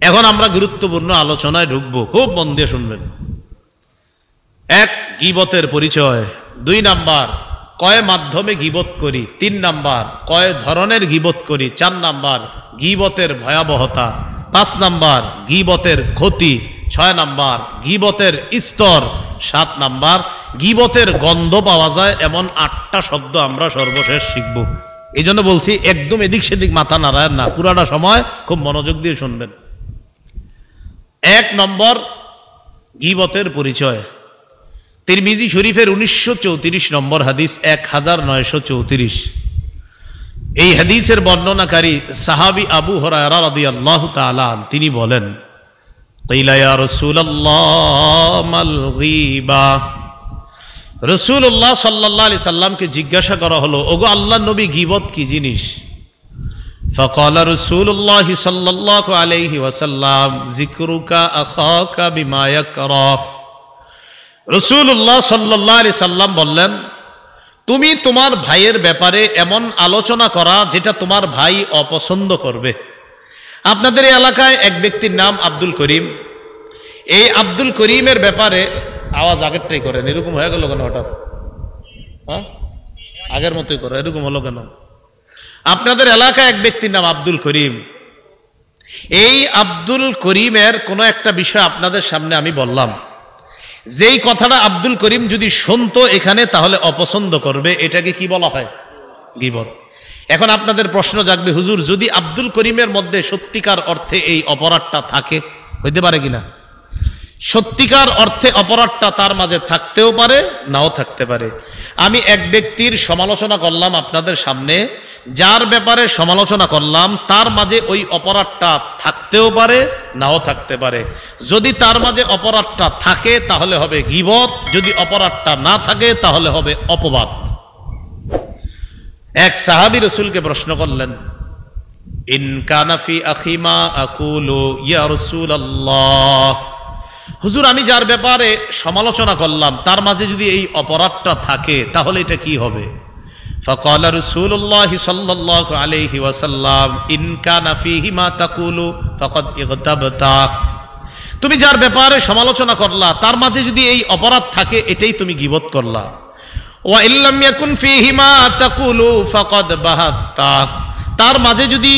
এখন আমরা গুরুত্বপূর্ণ আলোচনায় ঢুকবো, খুব মন দিয়ে শুনবেন। এক, গীবতের পরিচয়। 2 নাম্বার, কয় মাধ্যমে গীবত করি। 3 নাম্বার, কয় ধরনের গীবত করি। 4 নাম্বার, গীবতের ভয়াবহতা। 5 নাম্বার, গীবতের ক্ষতি। 6 নাম্বার, গীবতের স্তর। 7 নাম্বার, গীবতের গন্ধ পাওয়া যায় এমন 8টা শব্দ আমরা সর্বশেষ শিখব। এই জন্য বলছি একদম এদিক সেদিক মাথা নাড়ায় না, পুরাটা সময় খুব মনোযোগ দিয়ে শুনবেন। 1 নম্বর, গীবতের পরিচয়। তিরমিজি শরীফের 1934 নম্বর হাদিস, 1934। এই হাদিসের বর্ণনাকারী সাহাবী আবু হুরায়রা রাদিয়াল্লাহু তাআলা তিনি বলেন, কিলা ইয়া রাসূলুল্লাহ মাল গীবা। রাসূলুল্লাহ সাল্লাল্লাহু আলাইহি সাল্লামকে জিজ্ঞাসা করা হলো, ওগো আল্লাহর নবী, গীবত কি জিনিস? ফাকালা রাসূলুল্লাহ সাল্লাল্লাহু আলাইহি ওয়াসাল্লাম, যিকরুকা আখাকা বিমা ইয়াকরা। রাসূলুল্লাহ সাল্লাল্লাহু আলাইহি সাল্লাম বললেন, তুমি তোমার ভাইয়ের ব্যাপারে এমন আলোচনা করা যেটা তোমার ভাই অপছন্দ করবে। আপনাদের এই এলাকায় এক ব্যক্তির নাম আব্দুল করিম। এই আব্দুল করিমের ব্যাপারে আওয়াজ আগেরটাই করেন, এরকম হয়ে গেল কেন হঠাৎ? হ্যাঁ, আগের মতোই করো, এরকম হলো কেন? আপনাদের এলাকায় এক ব্যক্তির নাম আব্দুল করিম। এই আব্দুল করিমের কোনো একটা বিষয় আপনাদের সামনে আমি বললাম, যেই কথাটা আব্দুল করিম যদি শুনতো এখানে তাহলে অপছন্দ করবে, এটাকে কি বলা হয়? গীবত। এখন আপনাদের প্রশ্ন জাগবে, হুজুর যদি আব্দুল করিমের মধ্যে সত্যিকার অর্থে এই অপরাধটা থাকে, হইতে পারে কিনা? সত্যিকার অর্থে অপরাধটা তার মাঝে থাকতেও পারে, নাও থাকতে পারে। আমি এক ব্যক্তির সমালোচনা করলাম আপনাদের সামনে, যার ব্যাপারে সমালোচনা করলাম তার মাঝে ওই অপরাধটা থাকতেও পারে, নাও থাকতে পারে। যদি তার মাঝে অপরাধটা থাকে তাহলে হবে গীবত, যদি অপরাধটা না থাকে তাহলে হবে অপবাদ। এক সাহাবী রাসূলকে প্রশ্ন করলেন, ইন কানা ফি আখি মা আকুলু ইয়া রাসূলুল্লাহ। হুজুর, আমি যার ব্যাপারে সমালোচনা করলাম তার মাঝে যদি এই অপরাধটা থাকে তাহলে এটা কি হবে? ফাকাল রাসূলুল্লাহ সাল্লাল্লাহু আলাইহি ওয়াসাল্লাম, ইন কানা ফীহি মা তাকুলু ফাকাদ ইগতাবতা। তুমি যার ব্যাপারে সমালোচনা করলা তার মাঝে যদি এই অপরাধ থাকে এটাই তুমি গীবত করলা। ওয়া ইল্লাম ইয়াকুন ফীহি মা তাকুলু ফাকাদ বাহাত্তা। তার মাঝে যদি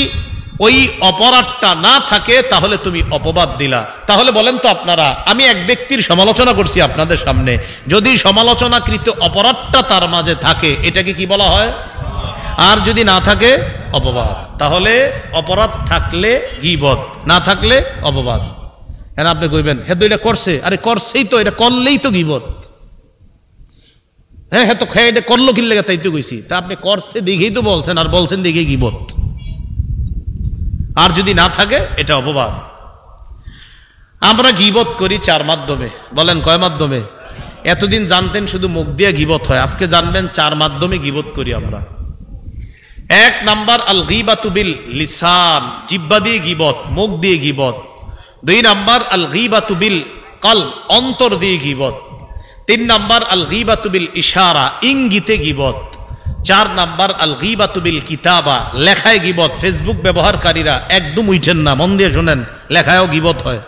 ওই অপরাধটা না থাকে তাহলে তুমি অপবাদ দিলা। তাহলে বলেন তো আপনারা, আমি এক ব্যক্তির সমালোচনা করছি আপনাদের সামনে, যদি সমালোচনাকৃত অপরাধটা তার মাঝে থাকে এটাকে কি বলা হয়? আর যদি না থাকে অপবাদ। তাহলে অপরাধ থাকলে গীবত, না থাকলে অপবাদ। হ্যাঁ, আপনি কইবেন হ্যাঁ তো এটা করছে, আরে করছেই তো, এটা করলেই তো গীবত। হ্যাঁ হ্যাঁ তো খেয়ে এটা করলো কি লেগে, তাই তো কইছি। তা আপনি করছে দেখেই তো বলছেন, আর বলছেন দেখেই গীবত। আর যদি না থাকে এটা অপবাদ। আমরা গীবত করি 4 মাধ্যমে। বলেন কয় মাধ্যমে? এতদিন জানতেন শুধু মুখ দিয়ে গীবত হয়, আজকে জানবেন 4 মাধ্যমে গীবত করি আমরা। 1 নাম্বার, আল গীবাতু বিল লিসান, জিহ্বা দিয়ে গীবত, মুখ দিয়ে গীবত। 2 নাম্বার, আল গীবাতু বিল কলব, অন্তর দিয়ে গীবত। 3 নাম্বার, আল গীবাতু বিল ইশারা, ইঙ্গিতে গীবত। 4 নাম্বার, আল গীবাতু বিল কিতাবা, লেখায় গীবত। ফেসবুক ব্যবহারকারীরা একদম উঠেন না, মন দিয়ে শোনেন, লেখায়ও গীবত হয়।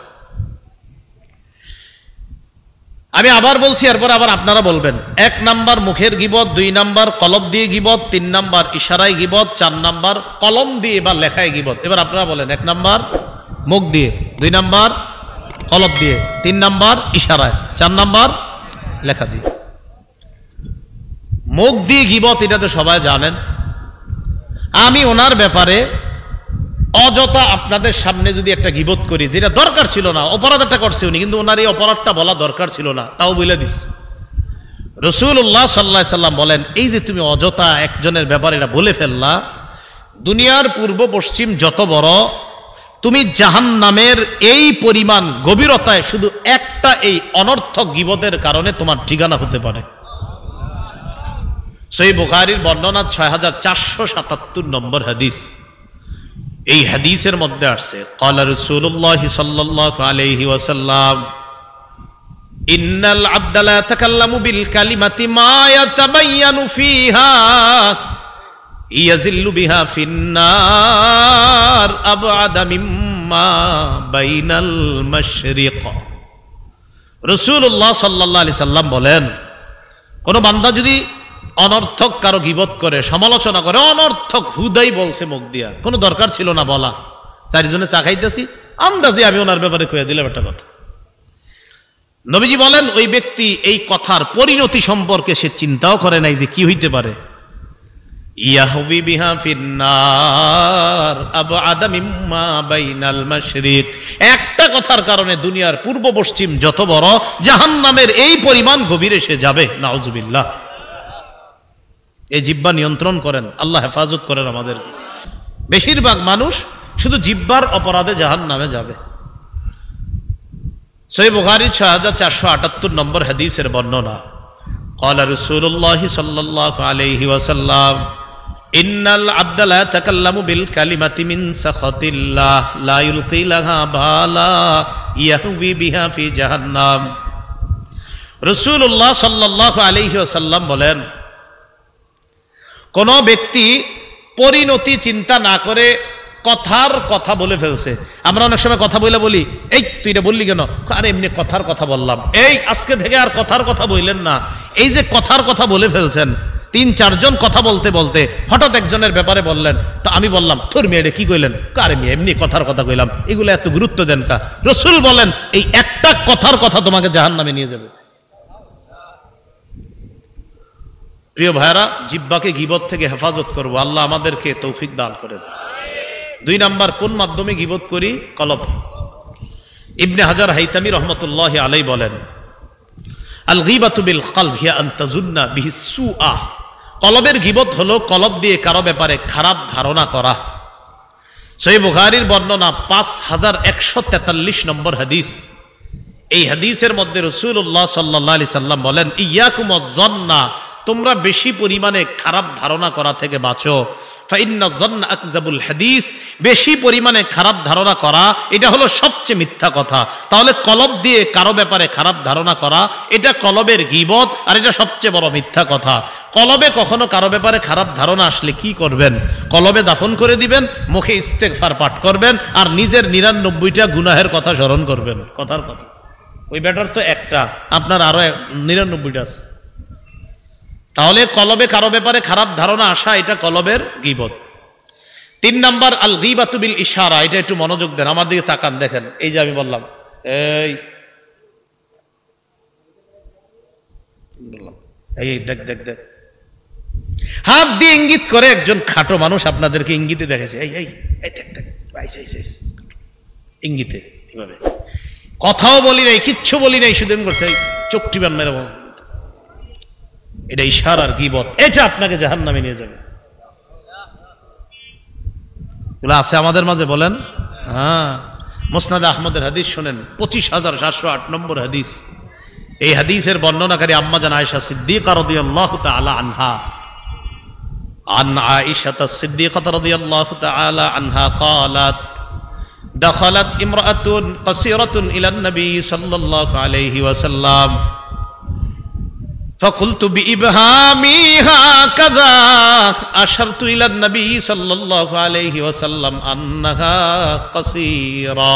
আমি আবার বলছি, এরপর আবার আপনারা বলবেন। 1 নাম্বার মুখের গীবত, 2 নাম্বার কলব দিয়ে গীবত, 3 নাম্বার ইশারায় গীবত, 4 নাম্বার কলম দিয়ে বা লেখায় গীবত। এবার আপনারা বলেন, 1 নাম্বার মুখ দিয়ে, 2 নাম্বার কলব দিয়ে, 3 নাম্বার ইশারায়, 4 নাম্বার লেখা দিয়ে। মুখ দিয়ে গীবত এটা তো সবাই জানেন। আমি ওনার ব্যাপারে অযথা আপনাদের সামনে যদি একটা গীবত করি, যেটা দরকার ছিল না, অপরাধ একটা করছে উনি, কিন্তু ওনার এই অপরাধটা বলা দরকার ছিল না, তাও বলে দিস। রাসূলুল্লাহ সাল্লাল্লাহু আলাইহি সাল্লাম বলেন, এই যে তুমি অযথা একজনের ব্যাপারে এটা বলে ফেললা, দুনিয়ার পূর্ব পশ্চিম যত বড়, তুমি জাহান্নামের এই পরিমাণ গভীরতায় শুধু একটা এই অনর্থক গীবতের কারণে তোমার ঠিকানা হতে পারে। সহিহ বুখারীর বর্ণনা 6477 নম্বর হাদিস। এই হাদিসের মধ্যে আসছে, ক্বালা রাসূলুল্লাহ সাল্লাল্লাহু আলাইহি ওয়াসাল্লাম, ইন্নাল আবদা লা ইয়াতাকাল্লামু বিল কালিমাতি মা ইয়াতাবায়্যানু ফিহা ইয়াজিল্লু বিহা ফিন নার আবআদা মিম্মা মিম্মা বাইনাল মাশরিক। রাসূলুল্লাহ সাল্লাল্লাহু আলাইহি সাল্লাম বলেন, কোন বান্দা যদি অনর্থক কারো গীবত করে, সমালোচনা করে, অনর্থক হুদাই বলছে মুখ দিয়া, কোনো দরকার ছিল না বলা, চারজনে চা খাইতেছি, আন্দাজে আমি ওনার ব্যাপারে কইয়া দিলাম একটা কথা। নবীজি বলেন, ওই ব্যক্তি এই কথার পরিণতি সম্পর্কে সে চিন্তাও করে নাই যে কি হইতে পারে। ইয়াহবি বিহা ফিন্নার আবআদা মিম্মা বাইনাল মাশরিক। একটা কথার কারণে দুনিয়ার পূর্ব পশ্চিম যত বড়, জাহান্নামের এই পরিমাণ গভীরে সে যাবে। নাউজুবিল্লাহ। এই জিহ্বা নিয়ন্ত্রণ করেন, আল্লাহ হেফাজত করেন আমাদের। বেশিরভাগ মানুষ শুধু জিহ্বার অপরাধে জাহান্নামে যাবে। সহিহ বুখারী 6478 নম্বর হাদিসের বর্ণনা, قال رسول الله صلى الله عليه وسلم إن العبد لا يتكلم بالكلمة من سخط الله لا يلقي لها بالا يهوي بها في جهنم। রাসূলুল্লাহ সাল্লাল্লাহু আলাইহি ওয়াসাল্লাম বলেন, কোন ব্যক্তি পরিণতি চিন্তা না করে কথার কথা বলে ফেলছে। আমরা অনেক সময় কথা বলি, এই তুই এটা বললি কেন? আরে এমনি কথার কথা বললাম। এই আজকে থেকে আর কথার কথা বললেন না। এই যে কথার কথা বলে ফেলছেন, ৩-৪ জন কথা বলতে বলতে হঠাৎ একজনের ব্যাপারে বললেন, তো আমি বললাম তোর মেয়ে কি কইলেন? আরে মেয়ে এমনি কথার কথা কইলাম। এগুলো এত গুরুত্ব দেন কা? রাসূল বলেন, এই একটা কথার কথা তোমাকে জাহান্নামে নিয়ে যাবে। প্রিয় ভাইরা, জিহ্বাকে গীবত থেকে হেফাজত করবো, আল্লাহ আমাদেরকে তৌফিক দান করেন। ২ নাম্বার, কোন মাধ্যমে গীবত করি? কলব। ইবনে হাজার হাইতামি রহমতুল্লাহি আলাইহি বলেন, আল গীবাতু বিল কলব হিয়া আন তাজুন্না বিহি সুআ। কলবের গীবত হলো কলব দিয়ে কারো ব্যাপারে খারাপ ধারণা করা। সহিহ বুখারীর বর্ণনা 5143 নম্বর হাদিস। এই হাদিসের মধ্যে রাসূলুল্লাহ সাল্লাল্লাহু আলাইহি সাল্লাম বলেন, ইয়াকুমুজ যন্না, তোমরা বেশি পরিমাণে খারাপ ধারণা করা থেকে বাঁচো। ফাইন্না যন্না আকযাবুল হাদিস, বেশি পরিমাণে খারাপ ধারণা করা এটা হলো সবচেয়ে মিথ্যা কথা। তাহলে কলব দিয়ে কারো ব্যাপারে খারাপ ধারণা করা এটা কলবের গীবত, আর এটা সবচেয়ে বড় মিথ্যা কথা। কলবে কখনো কারো ব্যাপারে খারাপ ধারণা আসলে কি করবেন? কলবে দাফন করে দিবেন, মুখে ইস্তেগফার পাঠ করবেন, আর নিজের ৯৯টা গুনাহের কথা স্মরণ করবেন। কথার কথা, ওই ব্যাটার তো একটা, আপনার আরো ৯৯টা আছে। তাহলে কলবে কারো ব্যাপারে খারাপ ধারণা আসা এটা কলবের গীবত। ৩ নাম্বার, আল গীবাতু বিল ইশারা। এটা একটু মনোযোগ দেন, আমার দিকে তাকান, দেখেন। এই যে আমি বললাম, এই দেখ দেখ দেখ, হাত দিয়ে ইঙ্গিত করে একজন খাটো মানুষ আপনাদেরকে ইঙ্গিতে দেখেছে, এই এই দেখ দেখ, ইঙ্গিতে এভাবে। কথাও বলি নাই, কিচ্ছু বলি নাই, শুধু করছে চোখ টিপান মেরে। এটা ইশারার গীবত, এটা আপনাকে জাহান্নামে নিয়ে যাবে। এগুলো আছে আমাদের মাঝে, বলেন। হ্যাঁ, মুসনাদ আহমদের হাদিস শুনেন, 25708 নম্বর হাদিস। এই হাদিসের বর্ণনাকারী আম্মা জান আয়েশা সিদ্দিকা রাদিয়াল্লাহু তাআলা আনহা, আন আয়েশা সিদ্দিকা রাদিয়াল্লাহু তাআলা আনহা قالت دخلت امرأة قصيرة إلى النبي صلى الله عليه وسلم فقلت بإبهامي هكذا أشرت إلى النبي صلى الله عليه وسلم أنها قصيرة।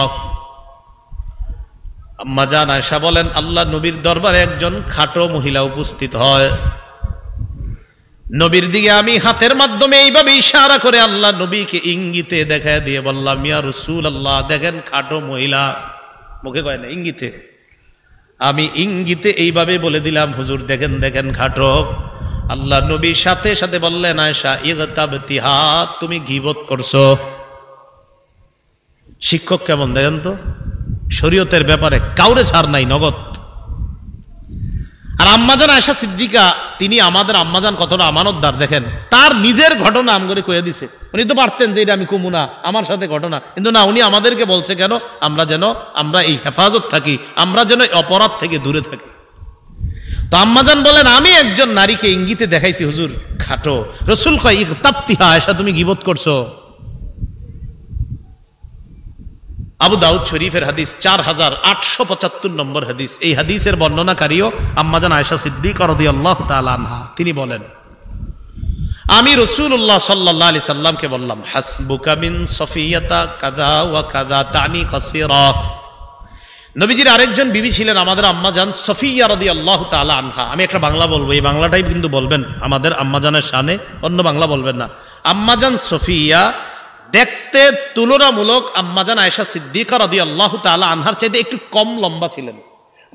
আম্মা জান আয়েশা বলেন, আল্লাহ নবীর দরবারে একজন খাটো মহিলা উপস্থিত হয়। নবীর দিকে আমি হাতের মাধ্যমে এইভাবে ইশারা করে আল্লাহ নবীকে ইঙ্গিতে দেখায় দিয়ে বললাম, ইয়া রাসূলুল্লাহ, দেখেন খাটো মহিলা। মুখে কয় না, ইঙ্গিতে। আমি ইঙ্গিতে এইভাবে বলে দিলাম, হুজুর দেখেন দেখেন খাটো। আল্লাহ নবীর সাথে সাথে বললেন, আয়েশা ইগতাবতিহা, তুমি গীবত করছো। শিক্ষক কেমন দেখেন তো, শরীয়তের ব্যাপারে কাউরে ছাড় নাই, নগদ। আর আম্মাজান আয়েশা সিদ্দিকা, তিনি আমাদের আম্মাজান কতটা আমানতদার দেখেন। তার নিজের ঘটনা আম করে কয়ে দিছে। উনি তো পারতেন যে এটা আমি কমু না, আমার সাথে ঘটনা, কিন্তু না, উনি আমাদেরকে বলছে কেন? আমরা এই হেফাজত থাকি, আমরা যেন অপরাধ থেকে দূরে থাকি। তো আম্মাজান বলেন, আমি একজন নারীকে ইঙ্গিতে দেখাইছি হুজুর খাটো। রাসূল কয়, ইগতাবতিহা, আয়েশা তুমি গীবত করছো। আবু দাউদ শরীফের হাদিস 4875 নম্বর হাদিস। এই হাদিসের বর্ণনাকারীও আম্মা জান আয়েশা সিদ্দিকা রাদিয়াল্লাহু তাআলা আনহা। তিনি বলেন, আমি রাসূলুল্লাহ সাল্লাল্লাহু আলাইহি সাল্লামকে বললাম, হাসবুকা মিন সফিয়াতা কাযা ওয়া কাযা তানি কাসীরা। নবীজির আরেকজন বিবি ছিলেন আমাদের আম্মাজান সফিয়া রাদিয়াল্লাহু তাআলা আনহা। আমি একটা বাংলা বলবো, এই বাংলাটাই কিন্তু বলবেন আমাদের আম্মাজানের শানে, অন্য বাংলা বলবেন না। আম্মাজান সফিয়া দেখতে তুলনামূলক আম্মাজান আয়েশা সিদ্দিকা রাদিয়াল্লাহু তাআলা আনহার চাইতে একটু কম লম্বা ছিলেন,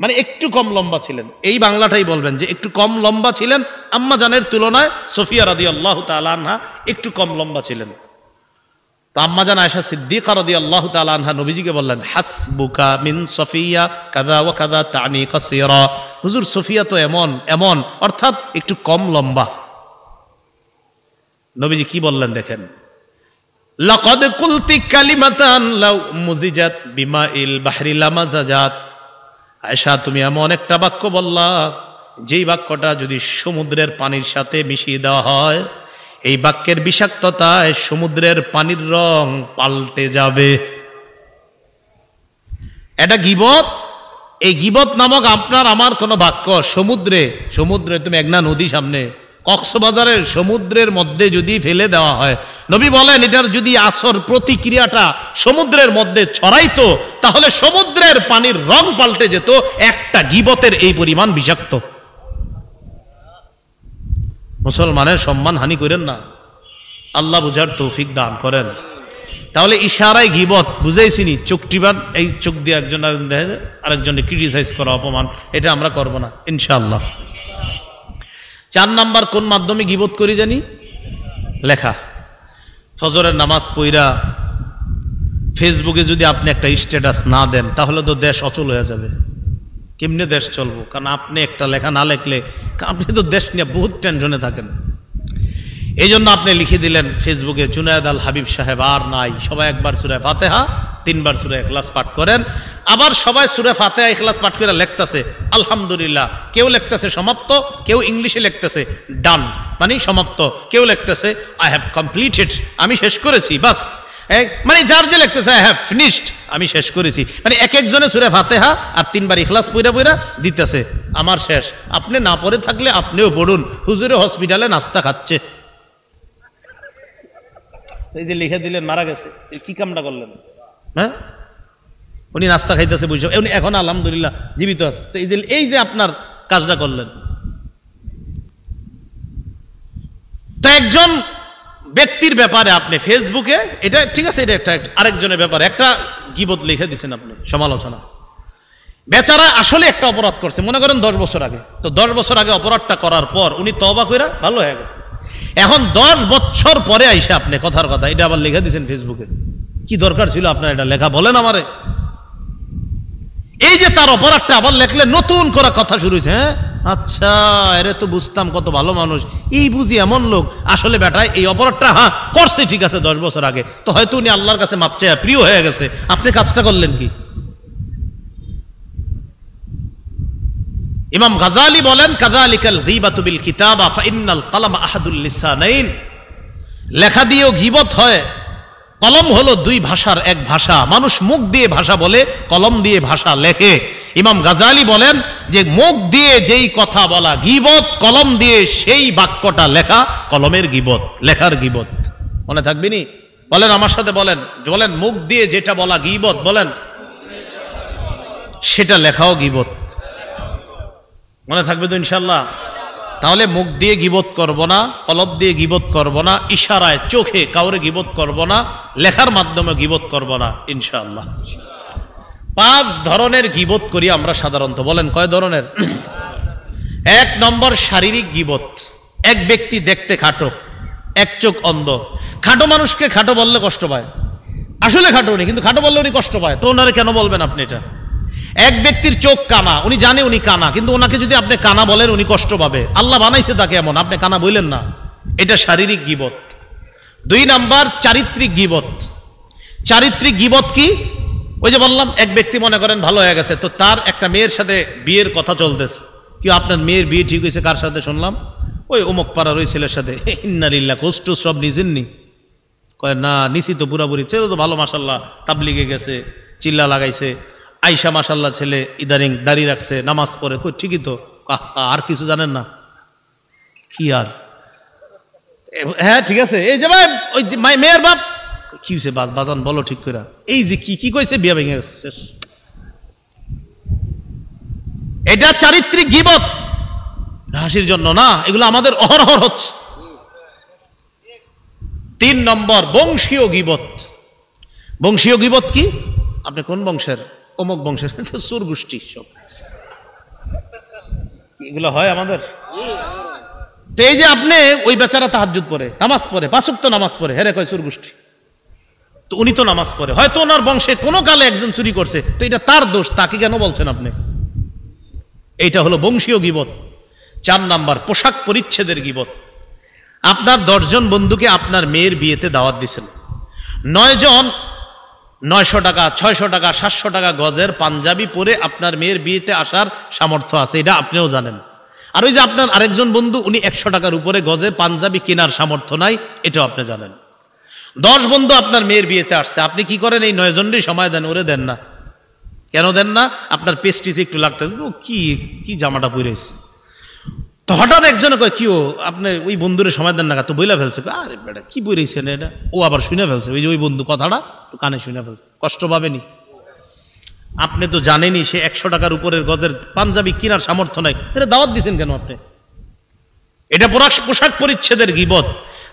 মানে একটু কম লম্বা ছিলেন। এই বাংলাটাই বলবেন যে একটু কম লম্বা ছিলেন আম্মাজানের তুলনায়। সফিয়া রাদিয়াল্লাহু তাআলা আনহা একটু কম লম্বা ছিলেন। তো আম্মাজান আয়েশা সিদ্দিকা রাদিয়াল্লাহু তাআলা আনহা নবীজিকে বললেন, হাসবুকা মিন সফিয়া কাযা ওয়া কাযা তানি কাসীরা। হুজুর, সফিয়া তো এমন এমন, অর্থাৎ একটু কম লম্বা। নবীজি কি বললেন দেখেন, লাকাদ কুলতি কালিমাতান লাউ মুজিজাত বিমাইল বাহরি লামাজাজাত। আয়েশা, তুমি এমন একটা বাক্য বললা, যেই বাক্যটা যদি সমুদ্রের পানির সাথে মিশিয়ে দেওয়া হয়, এই বাক্যের বিষাক্ততায় সমুদ্রের পানির রং পাল্টে যাবে। এটা গীবত। এই গীবত নামক আপনার আমার কোন বাক্য সমুদ্রে তুমি মেঘনা নদী সামনে কক্সবাজারের সমুদ্রের মধ্যে যদি ফেলে দেওয়া হয়, নবী বলেন এটার যদি আসর প্রতিক্রিয়াটা সমুদ্রের মধ্যে ছড়াইতো, তাহলে সমুদ্রের পানির রং পাল্টে যেত। একটা গীবতের এই পরিমাণ বিষাক্ত। মুসলমানের সম্মান হানি করেন না, আল্লাহ বুঝার তৌফিক দান করেন। তাহলে ইশারায় গীবত বুঝাইছিনি, চোখ টিবান, এই চোখ দিয়ে একজন আরেকজনকে ক্রিটিসাইজ করা, অপমান, এটা আমরা করব না ইনশাআল্লাহ। 4 নাম্বার কোন মাধ্যমে গীবত করি জানি? লেখা। ফজরের নামাজ পড়া ফেসবুকে যদি আপনি একটা স্ট্যাটাস না দেন, তাহলে তো দেশ অচল হয়ে যাবে। কেমনে দেশ চলবো? কারণ আপনি একটা লেখা না লিখলে আপনি তো দেশ নিয়ে বহুত টেনশনে থাকেন। এই জন্য আপনি লিখে দিলেন ফেসবুকে, জুনায়েদ আল হাবিব সাহেব আর নাই, সবাই একবার সূরা ফাতিহা 3 বার সূরা ইখলাস পাঠ করেন। আবার সবাই সূরা ফাতিহা ইখলাস পাঠ করে লিখতেছে আলহামদুলিল্লাহ, কেউ লিখতেছে সমাপ্ত, কেউ ইংলিশে লিখতেছে ডান মানে সমাপ্ত, কেউ লিখতেছে আই হ্যাভ কমপ্লিটেড, আমি শেষ করেছি, বাস। মানে যার যে লিখতেছে আই হ্যাভ ফিনিশড, আমি শেষ করেছি। মানে এক একজনে সূরা ফাতিহা আর 3 বার ইখলাস পড়া দিতেছে, আমার শেষ। আপনি না পড়ে থাকলে আপনিও পড়ুন, হুজুরে হসপিটালে নাস্তা খাচ্ছে। এই যে লিখে দিলেন মারা গেছে, কি কামটা করলেন? হ্যাঁ, উনি নাস্তা খাইতেছে বুঝছো, উনি এখন আলহামদুলিল্লাহ জীবিত আছে। তো এই যে আপনার কাজটা করলেন। তো একজন ব্যক্তির ব্যাপারে আপনি ফেসবুকে, এটা ঠিক আছে, এটা একটা আরেকজনের ব্যাপারে একটা গীবত লিখে দিচ্ছেন আপনি, সমালোচনা। বেচারা আসলে একটা অপরাধ করছে, মনে করেন 10 বছর আগে। তো 10 বছর আগে অপরাধটা করার পর উনি তওবা কইরা ভালো হয়ে গেছে। এখন 10 বছর পরে আইসা আপনি কথার কথা এটা আবার লিখে দিচ্ছেন ফেসবুকে। কি দরকার ছিল আপনার এটা লেখা? বলেন আমারে। এই যে তার অপরাধটা আবার লেখলে নতুন করে কথা শুরু হয়েছে। হ্যাঁ, আচ্ছা, এরে তো বুঝতাম কত ভালো মানুষ, এই বুঝি এমন লোক। আসলে বেটায় এই অপরাধটা করছে ঠিক আছে 10 বছর আগে, তো হয়তো উনি আল্লাহর কাছে মাপ চায় প্রিয় হয়ে গেছে। আপনি কাজটা করলেন কি? ইমাম গাজালি বলেন, কাযালিকাল গীবাতু বিল কিতাবা ফাইন্নাল কলাম আহাদুল লিসানাইন। লেখা দিয়েও গীবত হয়। কলম হলো 2 ভাষার এক ভাষা। মানুষ মুখ দিয়ে ভাষা বলে, কলম দিয়ে ভাষা লেখে। ইমাম গাজালি বলেন যে মুখ দিয়ে যেই কথা বলা গীবত, কলম দিয়ে সেই বাক্যটা লেখা কলমের গীবত, লেখার গীবত। মনে থাকবে নি? বলেন আমার সাথে, বলেন বলেন, মুখ দিয়ে যেটা বলা গীবত, বলেন সেটা লেখাও গীবত। মনে থাকবে তো ইনশাআল্লাহ? তাহলে মুখ দিয়ে গীবত করব না, কলম দিয়ে গীবত করব না, ইশারায় চোখে কাউরে গীবত করব না, লেখার মাধ্যমে গীবত করব না ইনশাআল্লাহ। 5 ধরনের গীবত করি আমরা সাধারণত। বলেন কয় ধরনের? 1 নম্বর শারীরিক গীবত। এক ব্যক্তি দেখতে খাটো, এক চোখ অন্ধ। খাটো মানুষকে খাটো বললে কষ্ট পায়, আসলে খাটো উনি, কিন্তু খাটো বললে উনি কষ্ট পায়। তো ওনারে কেন বলবেন আপনি এটা? এক ব্যক্তির চোখ কানা, উনি জানে উনি কানা, কিন্তু ওনাকে যদি আপনি কানা বলেন উনি কষ্ট পাবে। আল্লাহ বানাইছে তাকে এমন, আপনি কানা বললেন না, এটা শারীরিক গীবত। 2 নাম্বার চারিত্রিক গীবত। চারিত্রিক গীবত কি? ওই যে বললাম, এক ব্যক্তি মনে করেন ভালো হয়ে গেছে, তো তার একটা মেয়ের সাথে বিয়ের কথা চলতেছে। কি আপনার মেয়ের বিয়ে ঠিক হয়েছে? কার সাথে শুনলাম? ওই অমুক পাড়ার ওই ছেলের সাথে। ইন্নালিল্লাহ, কষ্ট সব নিজেননি? কয় না, নিছি তো পুরাপুরি। ছেলে তো ভালো মাশাআল্লাহ, তাবলিগে গেছে, চিল্লা লাগাইছে। আইসা মাশাআল্লাহ ছেলে ইদানিং দাড়ি রাখছে, নামাজ পড়ে। কই ঠিকই তো, আর কিছু জানেন না? কি আর হ্যাঁ ঠিক আছে, এই যে ভাই ওই মেয়ের বাপ কি হয়েছে বাজান বলো ঠিক করে, এই যে কি কইছে বিয়া ভেঙে গেছে শেষ। এটা চারিত্রিক গীবত, হাসির জন্য না, এগুলো আমাদের অহরহ হচ্ছে। 3 নম্বর বংশীয় গীবত। বংশীয় গীবত কি? আপনি কোন বংশের? অমুক বংশের, সুর গোষ্ঠী সব এগুলো হয় আমাদের। তো এই যে আপনি ওই বেচারা তাহাজ্জুদ পড়ে, নামাজ পড়ে, 5 ওয়াক্ত নামাজ পড়ে, হেরে কয় সুর গোষ্ঠী। তো উনি তো নামাজ পড়ে, হয়তো ওনার বংশে কোনো কালে একজন চুরি করছে, তো এটা তার দোষ, তাকে কেন বলছেন আপনি? এইটা হলো বংশীয় গীবত। 4 নাম্বার পোশাক পরিচ্ছেদের গীবত। আপনার 10 জন বন্ধুকে আপনার মেয়ের বিয়েতে দাওয়াত দিয়েছেন, 9 জন 900 টাকা, 600 টাকা, 700 টাকা গজের পাঞ্জাবি পরে আপনার মেয়ের বিয়েতে আসার সামর্থ্য আছে, এটা আপনিও জানেন। আর ওই যে আপনার আরেকজন বন্ধু, উনি 100 টাকার উপরে গজে পাঞ্জাবি কেনার সামর্থ্য নাই, এটাও আপনি জানেন। 10 বন্ধু আপনার মেয়ের বিয়েতে আসছে, আপনি কি করেন? এই 9 জনেরই সময় দেন, ওরে দেন না। কেন দেন না? আপনার পেস্টিজ একটু লাগতেছে, তো কি জামাটা পরেছে। তো হঠাৎ একজনে কয়, কি ও আপনি ওই বন্ধুরে সময় দেন না, তো বইলা ফেলছে, আরে বেটা কি পরেছেন এটা, ও আবার শুনে ফেলছে, ওই যে ওই বন্ধু কথাটা কানে শুনে ফেলছে, কষ্ট পাবেনি। আপনি তো জানেনই সে 100 টাকার উপরের গজের পাঞ্জাবি কেনার সামর্থ্য নাই, এটা দাওয়াত দিচ্ছেন কেন আপনি? এটা পোশাক পরিচ্ছেদের গীবত।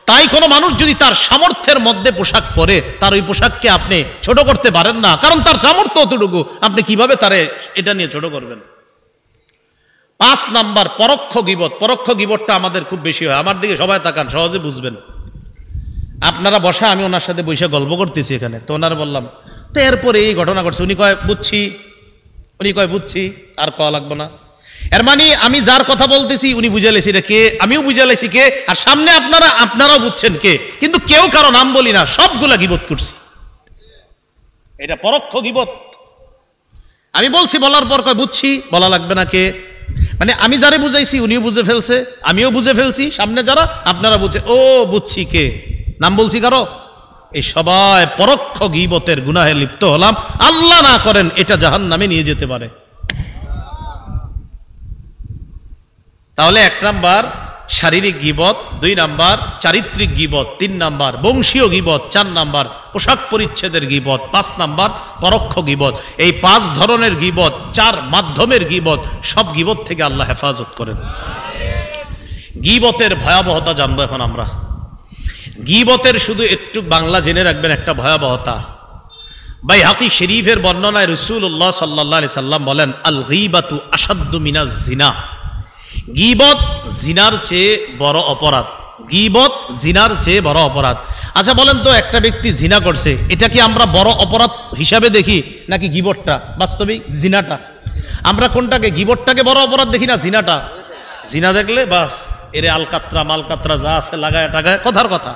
তাই কোনো মানুষ যদি তার সামর্থ্যের মধ্যে পোশাক পরে, তার ওই পোশাককে আপনি ছোট করতে পারেন না, কারণ তার সামর্থ্য অতটুকু, আপনি কিভাবে তারে এটা নিয়ে ছোট করবেন? 5 নাম্বার পরোক্ষ গীবত। পরোক্ষ গীবতটা আমাদের খুব বেশি হয়। আমার দিকে সবাই তাকান, সহজে বুঝবেন। আপনারা বসা, আমি ওনার সাথে বসে গল্প করতেছি এখানে, তো ওনার বললাম তো এরপরে এই ঘটনা ঘটছে, উনি কয় বুঝছি, উনি কয় বুঝছি, আর কওয়া লাগবে না। এর মানে আমি যার কথা বলতেছি উনি বুঝে লেছি রে কে, আমিও বুঝে লেছি কে, আর সামনে আপনারাও বুঝছেন কে, কিন্তু কেউ কারো নাম বলি না, সবগুলা গীবত করছি। এটা পরোক্ষ গীবত। আমি বলছি, বলার পর কয় বুঝছি, বলা লাগবে না কে, মানে আমি যারে বুঝাইছি উনিও বুঝে ফেলছে, আমিও বুঝে ফেলছি, সামনে যারা আপনারা বুঝে, ও বুঝছি কে, নাম বলছি কারো। এই সবাই পরোক্ষ গীবতের গুনাহে লিপ্ত হলাম, আল্লাহ না করেন এটা জাহান্নামে নিয়ে যেতে পারে। তাহলে 1 নাম্বার শারীরিক গীবত, 2 নাম্বার চারিত্রিক গীবত, 3 নাম্বার বংশীয় গীবত, 4 নাম্বার পোশাক পরিচ্ছেদের গীবত, 5 নাম্বার পরোক্ষ গীবত। এই 5 ধরনের গীবত, 4 মাধ্যমের গীবত, সব গীবত থেকে আল্লাহ হেফাজত করেন। গীবতের ভয়াবহতা জানবো এখন আমরা। গীবতের শুধু একটু বাংলা জেনে রাখবেন একটা ভয়াবহতা। বাইহাকি শরীফের বর্ণনায় রাসূলুল্লাহ সাল্লাল্লাহু আলাইহি সাল্লাম বলেন, আল গীবাতু আশাদ্দু মিনাজ জিনা। গীবত জিনার চেয়ে বড় অপরাধ। গীবত জিনার চেয়ে বড় অপরাধ। আচ্ছা বলেন তো, একটা ব্যক্তি জিনা করছে, এটা কি আমরা বড় অপরাধ হিসাবে দেখি নাকি গীবতটা? বাস্তবিক জিনাটা। আমরা কোনটাকে, গীবতটাকে বড় অপরাধ দেখি না জিনাটা? জিনা দেখলে বাস এরে আলকাতরা মালকাতরা যা আছে লাগায় টাগায়, কথার কথা।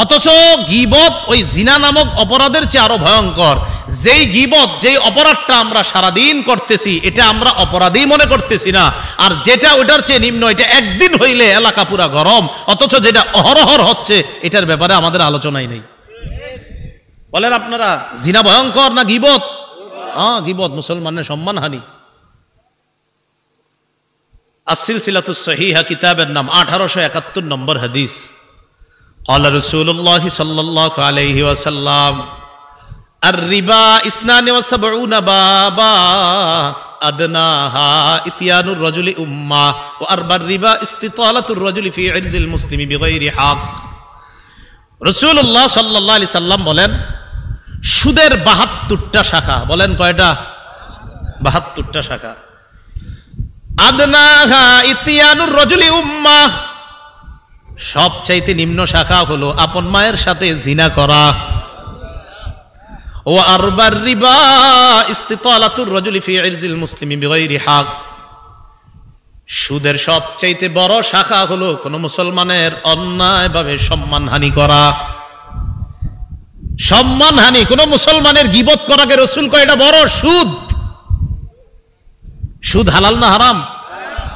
অথচ গীবত ওই জিনা নামক অপরাধের চেয়ে আরো ভয়ঙ্কর। যেই গীবত, যেই অপরাধটা আমরা সারাদিন করতেছি, এটা আমরা অপরাধী মনে করতেছি না, আর যেটা ওটার চেয়ে নিম্ন, এটা একদিন হইলে এলাকা পুরা গরম, অথচ যেটা অহরহর হচ্ছে এটার ব্যাপারে আমাদের আলোচনাই নেই। বলেন আপনারা, জিনা ভয়ঙ্কর না গীবত? হ্যাঁ, গীবত মুসলমানের সম্মানহানি। আস-সিলসিলাতুস সহিহা কিতাবের নাম, 1871 নম্বর হাদিস। قال رسول الله صلى الله عليه وسلم الربا 72 بابا أدناها إتيان الرجل أمة وأربى الربا استطالة الرجل في عرض المسلم بغير حق। রাসূলুল্লাহ সাল্লাল্লাহু আলাইহি সাল্লাম বলেন, সুদের 72টা শাখা। বলেন কয়টা? 72টা শাখা। আদনাহা ইতিয়ানুর রাজুলি উম্মাহ, সবচাইতে নিম্ন শাখা হলো আপন মায়ের সাথে জিনা করা। ও আরবার রিবা ইস্তিতালাতুর রাজুলি ফি ইরজিল মুসলিমি বিগাইরি হক, সুদের সবচাইতে বড় শাখা হলো কোন মুসলমানের অন্যায়ভাবে সম্মানহানি করা। সম্মানহানি, কোন মুসলমানের গীবত করাকে রাসূল কয় এটা বড় সুদ। সুদ হালাল না হারাম?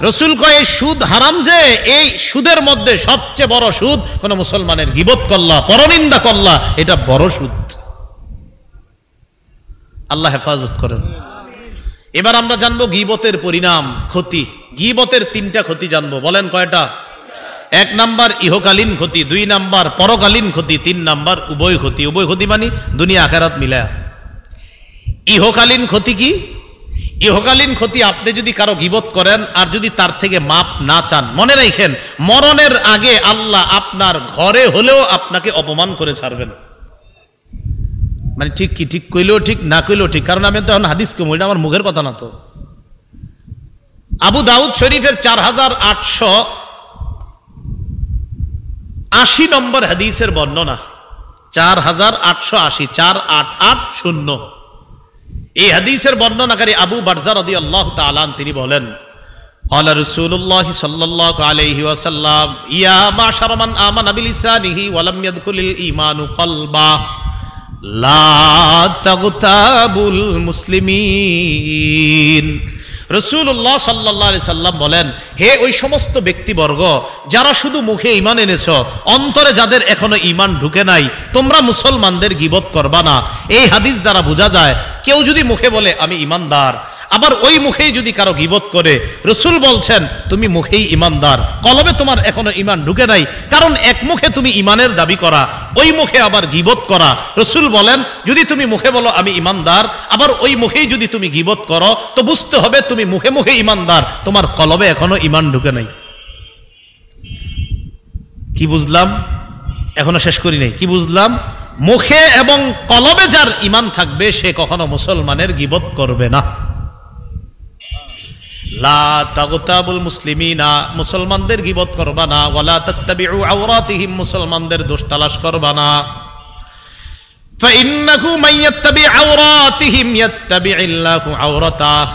রাসূল কয় সুদ হারাম, যে এই সুদের মধ্যে সবচেয়ে বড় সুদ কোন মুসলমানের গীবত করলা, পরনিন্দা করলা, এটা বড় সুদ। আল্লাহ হেফাজত করেন। এবার আমরা জানবো গীবতের পরিণাম, ক্ষতি। গীবতের 3টা ক্ষতি জানবো। বলেন কয়টা? এক নাম্বার ইহকালীন ক্ষতি, 2 নাম্বার পরকালীন ক্ষতি, 3 নাম্বার উভয় ক্ষতি। উভয় ক্ষতি মানে দুনিয়া আখিরাত মিলায়া। ইহকালীন ক্ষতি কি? ইহকালীন ক্ষতি, আপনি যদি কারো গীবত করেন আর যদি তার থেকে মাপ না চান, মনে রাখেন মরণের আগে আল্লাহ আপনার ঘরে হলেও আপনাকে অপমান করে ছাড়বেন। মানে ঠিক কি? ঠিক কইলেও ঠিক, না কইলেও ঠিক, কারণ আমি তো এখন হাদিস কম, এটা আমার মুখের কথা না তো। আবু দাউদ শরীফের 4880 নম্বর হাদিসের বর্ণনা, 4880, 4880। এই হাদিসের বর্ণনাকারী আবু বারজা রাদিয়াল্লাহু তাআলা তিনি বলেন, قال رسول الله صلى الله عليه وسلم يا معشر من آمن بلسانه ولم يدخل الإيمان قلبا لا تغتابوا المسلمين। রাসূলুল্লাহ সাল্লাল্লাহু আলাইহি সাল্লাম বলেন, হে ওই সমস্ত ব্যক্তিবর্গ যারা শুধু মুখে ঈমান এনেছো, অন্তরে যাদের এখনো ঈমান ঢুকে নাই, তোমরা মুসলমানদের গীবত করবা না। এই হাদিস দ্বারা বোঝা যায় কেউ যদি মুখে বলে আমি ঈমানদার, আবার ওই মুখেই যদি কারো গীবত করে, রাসূল বলছেন তুমি মুখেই ঈমানদার, কলবে তোমার এখনো ঈমান ঢুকে নাই। কারণ এক মুখে তুমি ঈমানের দাবি করা, ওই মুখে আবার গীবত করা। রাসূল বলেন যদি তুমি মুখে বলো আমি ঈমানদার, আবার ওই মুখেই যদি তুমি গীবত করো, তো বুঝতে হবে তুমি মুখে মুখে ঈমানদার, তোমার কলবে এখনো ঈমান ঢুকে নাই। কি বুঝলাম? এখনো শেষ করি নাই। কি বুঝলাম? মুখে এবং কলবে যার ঈমান থাকবে সে কখনো মুসলমানের গীবত করবে না। লা তাগতাবুল মুসলিমিনা, মুসলমানদের গীবত করবা না। ওয়ালা তাত্তাবিউ আওরাতিহিম, মুসলমানদের দোষ তালাশ করবা না। ফাইন্নাহু মান ইয়াত্তাবি আওরাতিহিম ইয়াত্তাবিউল্লাহু আওরাতাহ,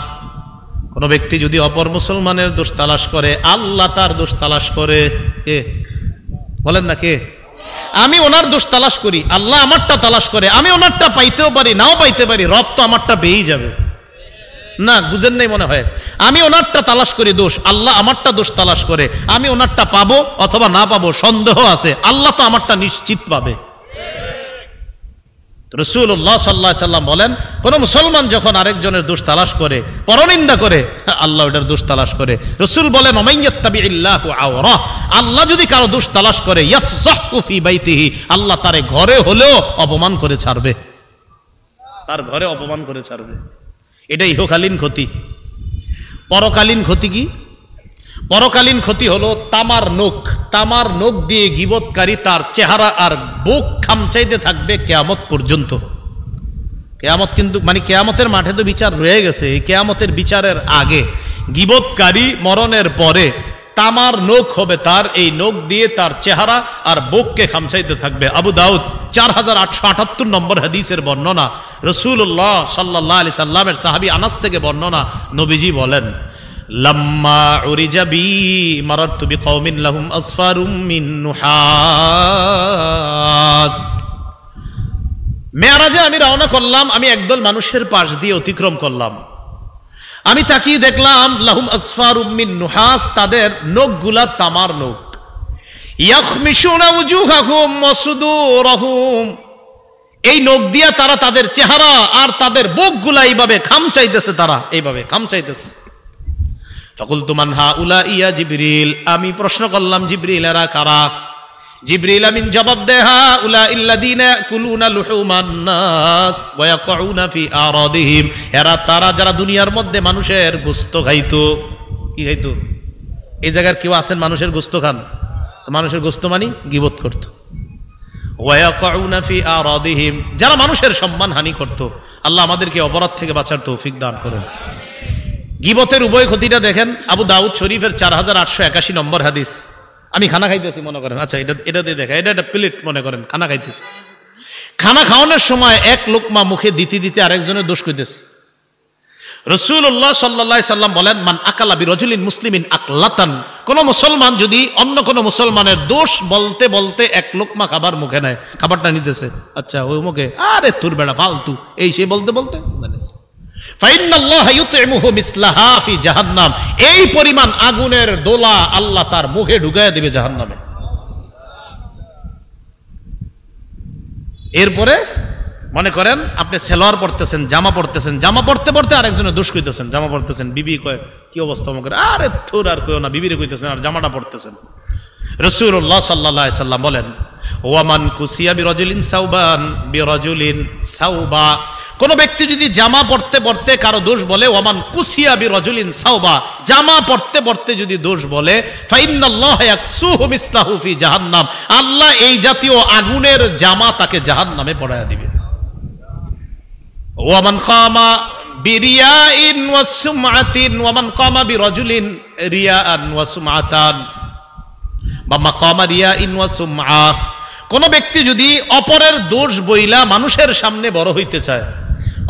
কোন ব্যক্তি যদি অপর মুসলমানের দোষ তালাশ করে, আল্লাহ তার দোষ তালাশ করে। কে বলেন না? কে? আমি ওনার দোষ তালাশ করি, আল্লাহ আমারটা তালাশ করে। আমি ওনারটা পাইতেও পারি, নাও পাইতে পারি, রব তো আমারটা পেয়েই যাবে। না বুঝেন নাই মনে হয়। আমি ওনারটা তালাশ করি দোষ, আল্লাহ আমারটা দোষ তালাশ করে। আমি ওনারটা পাবো অথবা না পাবো সন্দেহ আছে, আল্লাহ তো আমারটা নিশ্চিত পাবে। রাসূলুল্লাহ সাল্লাল্লাহু আলাইহি সাল্লাম বলেন, কোন মুসলমান যখন আরেকজনের দোষ তালাশ করে, পরনিন্দা করে, আল্লাহ ওটার দোষ তালাশ করে। রাসূল বলেন ওমাইয়াত্তাবিল্লাহু আওরা, আল্লাহ যদি কারো দোষ তালাশ করে, ইয়াফযাহু ফি বাইতিহি, আল্লাহ তারে ঘরে হলেও অপমান করে ছাড়বে, তার ঘরে অপমান করে ছাড়বে। এটা ইহকালীন ক্ষতি। পরকালীন ক্ষতি কি? পরকালীন ক্ষতি হলো তামার নখ। তামার নখ দিয়ে গীবতকারী তার চেহারা আর বুক খামচাইতে থাকবে কিয়ামত পর্যন্ত। কিয়ামত কিন্তু মানে কিয়ামতের মাঠে তো বিচার রয়ে গেছে, এই কিয়ামতের বিচারের আগে গীবতকারী মরণের পরে তামার নখ হবে তার, এই নখ দিয়ে তার চেহারা আর বুককে খামচাইতে থাকবে। আবু দাউদ 4878 নম্বর হাদিসের বর্ণনা, রাসূলুল্লাহ সাল্লাল্লাহু আলাইহি সাল্লামের সাহাবী আনাস থেকে বর্ণনা, নবীজি বলেন, লাম্মা উরিজা বি মারারতু বিকওমিন লাহুম আসফারুম মিন নুহাস। মেরাজে আমি রওনা করলাম, আমি একদল মানুষের পাশ দিয়ে অতিক্রম করলাম। আমি তাকিয়ে দেখলাম লাহুম আসফারুম মিন নুহাস, তাদের নখগুলা তামার নখ। ইয়াখমিশুনা উজুহাহুম ওয়া সুদুরহুম, এই নখ দিয়া তারা তাদের চেহারা আর তাদের বুকগুলা এইভাবে খামচাইতেছে, তারা এইভাবে খামচাইতেছে। ফাকুলতু মান হাউলা ইয়া জিবরিল, আমি প্রশ্ন করলাম জিবরিল এরা কারা? জিবরিল আমিন জবাব দেয়, হাউলা ইল্লাযিনা ইয়াকুলুনা লুহুমান নাস ওয়া ইয়াকুনা ফি আরাদিহিম, এরা তারা যারা দুনিয়ার মধ্যে মানুষের গোশত খাইতো। কি খাইতো? এই জায়গার কেউ আছেন মানুষের গোশত খান? তো মানুষের গোশত মানে গীবত করত। ওয়া ইয়াকুনা ফি আরাদিহিম, যারা মানুষের সম্মান হানি করত। আল্লাহ আমাদেরকে অপরাধ থেকে বাঁচার তৌফিক দান করেন। গীবতের উভয় ক্ষতিটা দেখেন, আবু দাউদ শরীফের 4881 নম্বর হাদিস। আমি খানা খাইতেছি মনে করেন, আচ্ছা এটা দিয়ে দেখা, এটা একটা প্লেট মনে করেন, খানা খাইতেছি। খানা খাওয়ানোর সময় এক লোকমা মুখে দিতে দিতে আরেকজনের দোষ কইতেছে। রাসূলুল্লাহ সাল্লাল্লাহু আলাইহি সাল্লাম বলেন, মান আকালা বিরাজুলিন মুসলিমিন আকলাতান, কোন মুসলমান যদি অন্য কোন মুসলমানের দোষ বলতে বলতে এক লোকমা খাবার মুখে নেয়, খাবারটা নিতেছে, আচ্ছা ওই মুখে আরে তোর বেড়া ফালতু এই সে বলতে বলতে ফাইন্নাল্লাহা ইউতইমুহু মিসলাহা ফি জাহান্নাম, এই পরিমাণ আগুনের দোলা আল্লাহ তার মুখে ঢুকায় দিবে জাহান্নামে। এরপরে মনে করেন আপনি সেলোয়ার পড়তেছেন, জামা পড়তেছেন, জামা পড়তে পড়তে আরেকজনের দোষ কইতেছেন, জামা পড়তেছেন, বিবি কয় কি অবস্থা, মনে করে আরে তোর আর কইও না, বিবিরে কইতেছেন আর জামাটা পড়তেছেন। রাসূলুল্লাহ সাল্লাল্লাহু আলাইহি সাল্লাম বলেন, ওয়ামান কুসিয়া বিরাজুলিন সাওবান বিরাজুলিন সাওবা, কোন ব্যক্তি যদি জামা পড়তে পড়তে কারো দোষ বলে, ওয়ামান কুসিয়া বিরাজুলিন সাওবা, জামা পড়তে পড়তে যদি দোষ বলে, ফাইন্নাল্লাহ ইয়াকসুহু মিসলাহু ফি জাহান্নাম, আল্লাহ এই জাতীয় আগুনের জামা তাকে জাহান্নামে পড়ায়া দিবে। ওয়ামান কামা বিরিয়াইন ওয়া সুমআতিন, ওয়ামান কামা বিরাজুলিন রিয়াআন ওয়া সুমআতান বা মাকামা রিয়াইন ওয়া সুমআ, কোন ব্যক্তি যদি অপরের দোষ বইলা মানুষের সামনে বড় হইতে চায়,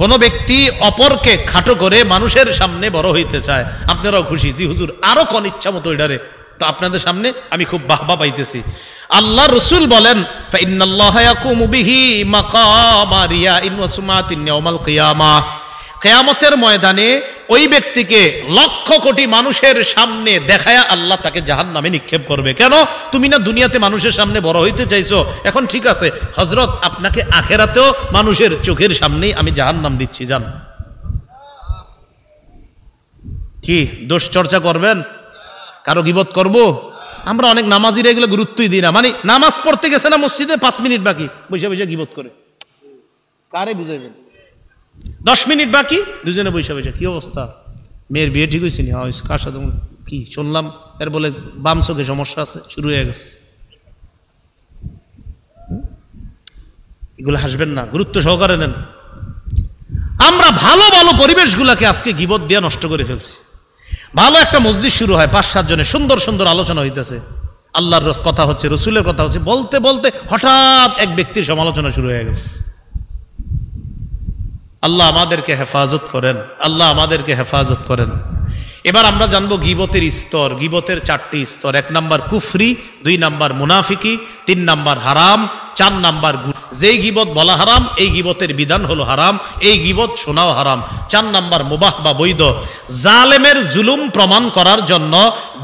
কোন ব্যক্তি অপরকে খাটো করে মানুষের সামনে বড় হইতে চায়, আপনারাও খুশি, জি হুজুর আরো কোন ইচ্ছা মতো এটারে, তো আপনাদের সামনে আমি খুব বাহবা পাইতেছি। আল্লাহ রসুল বলেন, ফাইন্নাল্লাহা ইয়াকুমু বিহি মাকামা রিয়াইন ওয়া সুমআতিন ইয়াউমাল কিয়ামাহ, কিয়ামতের ময়দানে ওই ব্যক্তিকে লক্ষ কোটি মানুষের সামনে দেখায়া আল্লাহ তাকে জাহান্নামে নিক্ষেপ করবে। কেন? তুমি না দুনিয়াতে মানুষের সামনে বড় হইতে চাইছো, এখন ঠিক আছে হযরত, আপনাকে আখেরাতেও মানুষের চোখের সামনেই আমি জাহান্নাম দিচ্ছি, জান। কি দোষ চর্চা করবেন? কারো গীবত করব? আমরা অনেক নামাজিরা এগুলো গুরুত্বই দিই না, মানে নামাজ পড়তে গেছে না মসজিদে 5 মিনিট বাকি, বসে বসে গীবত করে, কারে বুঝাইবেন? 10 মিনিট বাকি, দুজনে বসে বসে, কি অবস্থা, মেয়ের বিয়ে ঠিক হয়েছে নি, কার সাথে কি শুনলাম, এর বলে বাম চোখে সমস্যা আছে, শুরু হয়ে গেছে। এগুলো হাসবেন না, গুরুত্ব সহকারে নেন। আমরা ভালো ভালো পরিবেশগুলোকে আজকে গীবত দিয়ে নষ্ট করে ফেলছি। ভালো একটা মজলিস শুরু হয়, 5-7 জনের সুন্দর সুন্দর আলোচনা হইতেছে, আল্লাহর কথা হচ্ছে, রসুলের কথা হচ্ছে, বলতে বলতে হঠাৎ এক ব্যক্তির সমালোচনা শুরু হয়ে গেছে। আল্লাহ আমাদেরকে হেফাজত করেন, আল্লাহ আমাদেরকে হেফাজত করেন। এবার আমরা জানবো গীবতের স্তর। গীবতের 4টি স্তর। 1 নাম্বার কুফরি, 2 নাম্বার মুনাফিকি, 3 নাম্বার হারাম, 4 নাম্বার গুনাহ। যেই গীবত বলা হারাম, এই গীবতের বিধান হলো হারাম, এই গীবত শোনাও হারাম। 4 নাম্বার মুবাহ বা বৈধ। জালেমের জুলুম প্রমাণ করার জন্য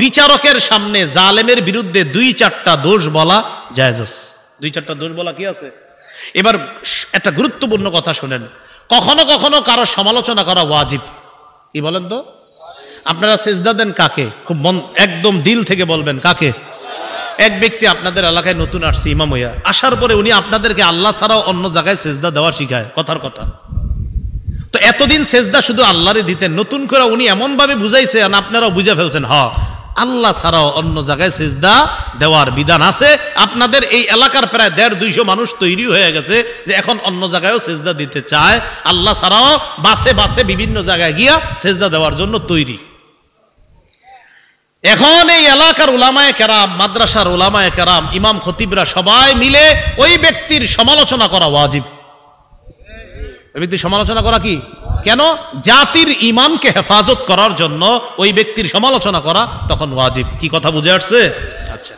বিচারকের সামনে জালেমের বিরুদ্ধে 2-4টা দোষ বলা জায়েজ আছে। 2-4টা দোষ বলা কি আছে? এবার একটা গুরুত্বপূর্ণ কথা শুনেন, কখনো কখনো কারো সমালোচনা করা ওয়াজিব। কি বলেন তো? আপনারা সিজদা দেন কাকে? খুব একদম দিল থেকে বলবেন কাকে? এক ব্যক্তি আপনাদের এলাকায় নতুন আসছে, ইমাম হইয়া আসার পরে উনি আপনাদেরকে আল্লাহ ছাড়াও অন্য জায়গায় সিজদা দেওয়া শিখায়, কথার কথা। তো এতদিন সিজদা শুধু আল্লাহরই দিতেন, নতুন করে উনি এমন ভাবে বুঝাইছে আর আপনারাও বুঝে ফেলছেন, হ্যাঁ আল্লাহ ছাড়াও অন্য জায়গায় সিজদা দেওয়ার বিধান আছে। আপনাদের এই এলাকার প্রায় 150-200 মানুষ তৈরি হয়ে গেছে যে এখন অন্য জায়গায়ও সিজদা দিতে চায়, আল্লাহ ছাড়াও বাসে বাসে বিভিন্ন জায়গায় গিয়া সিজদা দেওয়ার জন্য তৈরি। এখন এই এলাকার উলামায়ে কেরাম, মাদ্রাসার উলামায়ে কেরাম, ইমাম খতিবরা সবাই মিলে ওই ব্যক্তির সমালোচনা করা ওয়াজিব। ওই ব্যক্তির সমালোচনা করা কি? কেন? জাতির ইমানকে হেফাজত করার জন্য ওই ব্যক্তির সমালোচনা করা তখন ওয়াজিব। কি কথা বুঝে আসছে? আচ্ছা,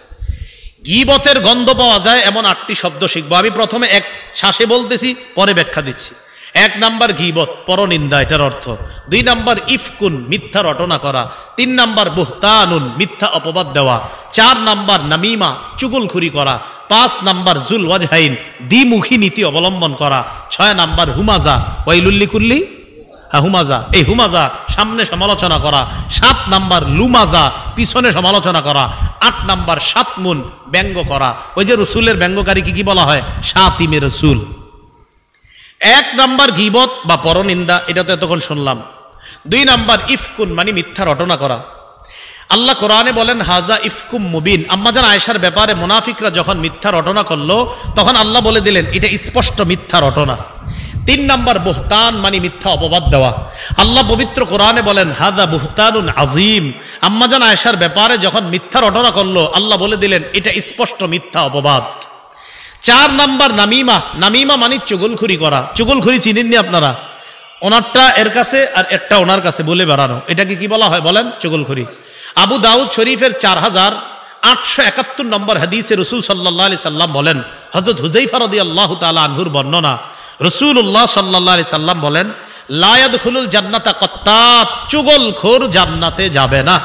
গীবতের গন্ধ পাওয়া যায় এমন 8টি শব্দ শিখবো। আমি প্রথমে এক শ্বাসে বলতেছি, পরে ব্যাখ্যা দিচ্ছি। 1 নাম্বার গীবত, পরনিন্দা, এটার অর্থ। 2 নাম্বার ইফকুন, মিথ্যা রটনা করা। 3 নাম্বার বুহতানুন, মিথ্যা অপবাদ দেওয়া। 4 নাম্বার নামিমা, চুগলখুরি করা। 5 নাম্বার জুল ওয়াজহাইন, দ্বিমুখী নীতি অবলম্বন করা। 6 নাম্বার হুমাজা, ওয়াইলুল লিকুল্লি হুমাজা, এই হুমাজা সামনে সমালোচনা করা। 7 নাম্বার লুমাজা, পিছনে সমালোচনা করা। 8 নাম্বার শাতমুন, ব্যঙ্গ করা। ওই যে রসুলের ব্যঙ্গকারী কি বলা হয়? শাতিমে রসুল। 1 নাম্বার গীবত বা পরনিন্দা, এটা তো এতক্ষণ শুনলাম। 2 নাম্বার ইফকুন, মানে মিথ্যা রটনা করা। আল্লাহ কোরআনে বলেন হাজা ইফকুম মুবিন। আম্মাজান আয়েশার ব্যাপারে মুনাফিকরা যখন মিথ্যা রটনা করলো তখন আল্লাহ বলে দিলেন এটা স্পষ্ট মিথ্যা রটনা। 3 নাম্বার বুহতান, মানে মিথ্যা অপবাদ দেওয়া। আল্লাহ পবিত্র কোরআনে বলেন হাদা বুহতানুন আজিম। আম্মাজান আয়েশার ব্যাপারে যখন মিথ্যা রটনা করলো আল্লাহ বলে দিলেন এটা স্পষ্ট মিথ্যা অপবাদ। 4 নাম্বার নামিমা, নামিমা মানে চুগলখুরি করা। চুগলখুরি চিনেননি আপনারা? ওনারটা এর কাছে আর একটা ওনার কাছে বলে বেড়ানো, এটাকে কি বলা হয় বলেন? চুগলখুরি। আবু দাউদ শরীফের 4871 নম্বর হাদিসে রাসূল সাল্লাল্লাহু আলাইহি সাল্লাম বলেন, হযরত হুযায়ফা রাদিয়াল্লাহু তাআলা আনহুর বর্ণনা, রাসূলুল্লাহ সাল্লাল্লাহু আলাইহি সাল্লাম বলেন লা ইয়াদখুলুল জান্নাতা কাত্তাত, চুগলখোর জান্নাতে যাবে না।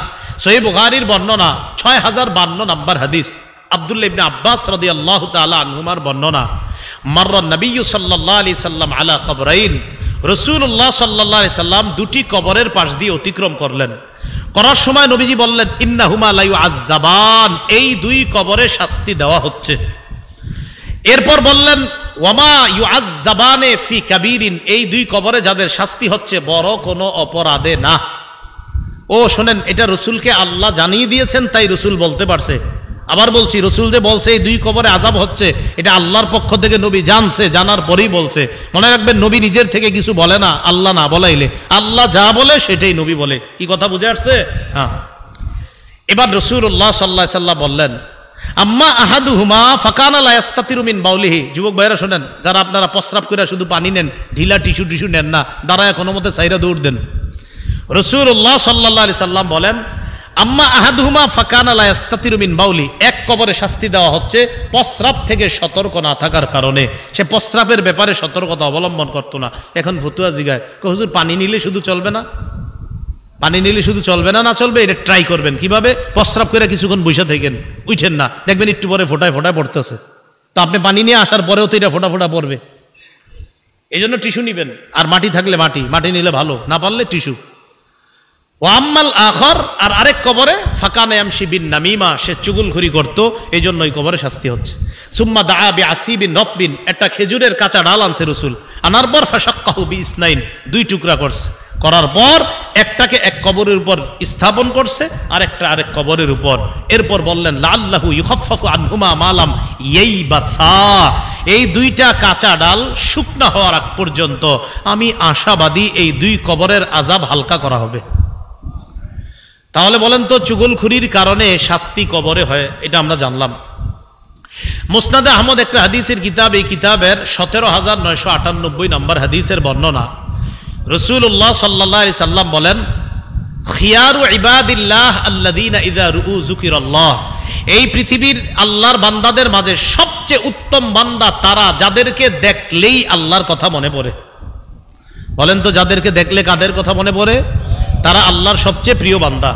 সহিহ বুখারীর বর্ণনা 6052 নম্বর হাদিস। আব্দুল্লাহ ইবনে আব্বাস রাদিয়াল্লাহু তাআলা আনহুমার বর্ণনা, মাররা নবী সাল্লাল্লাহু আলাইহি সাল্লাম আলা কবরাইন, রাসূলুল্লাহ সাল্লাল্লাহু আলাইহি সাল্লাম 2টি কবরের পাশ দিয়ে অতিক্রম করলেন। করার সময় নবীজি বললেন ইন্নাহুমা লা ইউআযযাবান, এই দুই কবরে শাস্তি দেওয়া হচ্ছে। এরপর বললেন ওয়ামা ইউআযযাবানে ফি কাবীরিন, এই দুই কবরে যাদের শাস্তি হচ্ছে বড় কোনো অপরাধে না। ও শোনেন, এটা রসুলকে আল্লাহ জানিয়ে দিয়েছেন, তাই রসুল বলতে পারছে। আবার বলছি, রসুল যে বলছে এই দুই কবরে আযাব হচ্ছে, এটা আল্লাহর পক্ষ থেকে নবী জানছে, জানার পরেই বলছে। মনে রাখবেন, নবী নিজের থেকে কিছু বলে না, আল্লাহ না বলাইলে। আল্লাহ যা বলে সেটাই নবী বলে। কি কথা বুঝে আসছে? হ্যাঁ। এবার রাসূলুল্লাহ সাল্লাল্লাহু আলাইহি ওয়াসাল্লাম বললেন আম্মা আহাদুহুমা ফাকানা লা ইস্তাতিরু মিন বাউলিহি। যুবক ভাইরা শোনেন, যারা আপনারা প্রস্রাব করে শুধু পানি নেন, ঢিলা টিস্যু নেন না, দাঁড়ায় কোনো মতে সাইরা দৌড় দেন। রাসূলুল্লাহ সাল্লাল্লাহু আলাইহি সাল্লাম বলেন আম্মা আহাদুহুমা ফাকানা লা ইস্তাতিরু মিন বাউলি, এক কবরে শাস্তি দেওয়া হচ্ছে প্রস্রাব থেকে সতর্ক না থাকার কারণে। সে প্রস্রাবের ব্যাপারে সতর্কতা অবলম্বন করতো না। এখন ফতুয়া জিগায়, হুজুর পানি নিলে শুধু চলবে না? পানি নিলে শুধু চলবে না? না চলবে, এটা ট্রাই করবেন। কিভাবে? প্রস্রাব করে কিছুক্ষণ বসে থাকেন, উঠেন না, দেখবেন একটু পরে ফোটায় ফোটায় পড়তেছে। তো আপনি পানি নিয়ে আসার পরেও তো এটা ফোটা ফোটা পড়বে। এই জন্য টিস্যু নিবেন, আর মাটি থাকলে মাটি নিলে ভালো, না পারলে টিস্যু। ওয়াম্মাল আখর, আর আরেক কবরে ফাকানা ইয়ামশি বিন নামিমা, সে চুগলখড়ি করত, এই জন্য ওই কবরে শাস্তি হচ্ছে। সুম্মা দাআ বিআসিবিন নতবিন, একটা খেজুরের কাঁচা ডাল আনছে রাসূল, আনার পর ফাশাক্কাহু বিইসনাইন, দুই টুকরা করছে, করার পর একটাকে এক কবরের উপর স্থাপন করছে, আর একটা আরেক কবরের উপর। এরপর বললেন লাআল্লাহু ইউখাফফাফু আনহুমা মালাম ইয়াইবাসা, এই দুইটা কাঁচা ডাল শুকনা হওয়ার আগ পর্যন্ত আমি আশাবাদী এই দুই কবরের আযাব হালকা করা হবে। তাহলে বলেন তো, চুগলখুরির কারণে শাস্তি কবরে হয়, এটা আমরা জানলাম। মুসনাদে আহমদ একটা হাদিসের কিতাব, এই কিতাবের 17,998 নম্বর হাদিসের বর্ণনা। রাসূলুল্লাহ সাল্লাল্লাহু আলাইহি সাল্লাম বলেন খিয়ারু ইবাদিল্লাহ আল্লাযীনা ইযা রুউ যুকিরাল্লাহ, এই পৃথিবীর আল্লাহর বান্দাদের মাঝে সবচেয়ে উত্তম বান্দা তারা যাদেরকে দেখলেই আল্লাহর কথা মনে পড়ে। বলেন তো, যাদেরকে দেখলে কাদের কথা মনে পড়ে? তারা আল্লাহর সবচেয়ে প্রিয় বান্দা।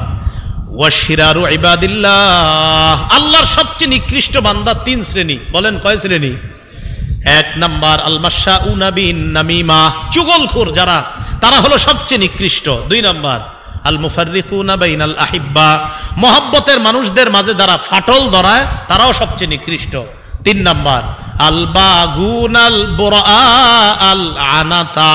ওয়াশিরারু ইবাদিল্লাহ, আল্লাহর সবচেয়ে নিকৃষ্ট বান্দা তিন শ্রেণী। বলেন কয় শ্রেণী? এক নাম্বার আল মাশাউনা বিন নামিমা, চুগলখোর যারা, তারা হলো সবচেয়ে নিকৃষ্ট। দুই নাম্বার আল মুফাররিকুনা বাইনাল আহিব্বা, মহব্বতের মানুষদের মাঝে যারা ফাটল ধরায়, তারাও সবচেয়ে নিকৃষ্ট। তিন নাম্বার আল বাগুনাল বুরা আল আনাতা,